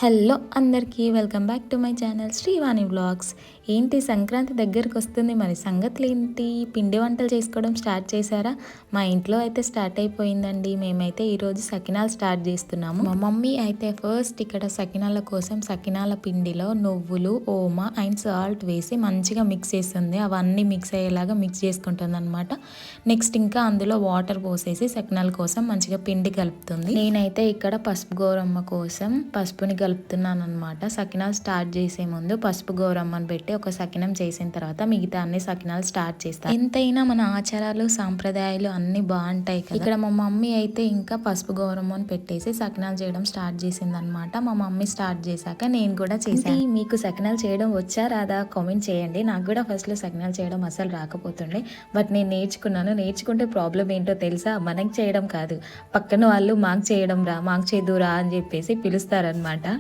Hello అందరికీ welcome back to my channel Srivani vlogs. ఏంటి సంక్రాంతి దగ్గరికి వస్తుంది, మరి సంగతులు ఏంటి? పిండి వంటలు చేసుకోవడం స్టార్ట్ చేశారా? మా ఇంట్లో అయితే స్టార్ట్ అయిపోయిందండి. మేమైతే ఈరోజు సకినాలు స్టార్ట్ చేస్తున్నాము. మా మమ్మీ అయితే ఫస్ట్ ఇక్కడ సకినాల కోసం సకినాల పిండిలో నువ్వులు, ఓమ అండ్ సాల్ట్ వేసి మంచిగా మిక్స్ చేస్తుంది. అవన్నీ మిక్స్ అయ్యేలాగా మిక్స్ చేసుకుంటుంది అనమాట. నెక్స్ట్ ఇంకా అందులో వాటర్ పోసేసి సకినాల కోసం మంచిగా పిండి కలుపుతుంది. నేనైతే ఇక్కడ పసుపు గౌరమ్మ కోసం పసుపుని కలుపుతున్నాను అనమాట. సకినాలు స్టార్ట్ చేసే ముందు పసుపు గౌరమ్మని పెట్టి ఒక సకినం చేసిన తర్వాత మిగతా అన్ని సకినాలు స్టార్ట్ చేస్తాను. ఎంతైనా మన ఆచారాలు సాంప్రదాయాలు అన్ని బాగుంటాయి కదా. ఇక్కడ మా మమ్మీ అయితే ఇంకా పసుపు గౌరమ్మని పెట్టేసి సకినాలు చేయడం స్టార్ట్ చేసింది అనమాట. మా మమ్మీ స్టార్ట్ చేశాక నేను కూడా చేశాను. మీకు సకినాలు చేయడం వచ్చా రాదా కామెంట్ చేయండి. నాకు కూడా ఫస్ట్లో సకినాలు చేయడం అసలు రాకపోతుండే, బట్ నేను నేర్చుకున్నాను. నేర్చుకుంటే ప్రాబ్లం ఏంటో తెలుసా? మనకి చేయడం కాదు, పక్కన వాళ్ళు మాకు చేయడం రా, మాకు చేదురా అని చెప్పేసి పిలుస్తారనమాట.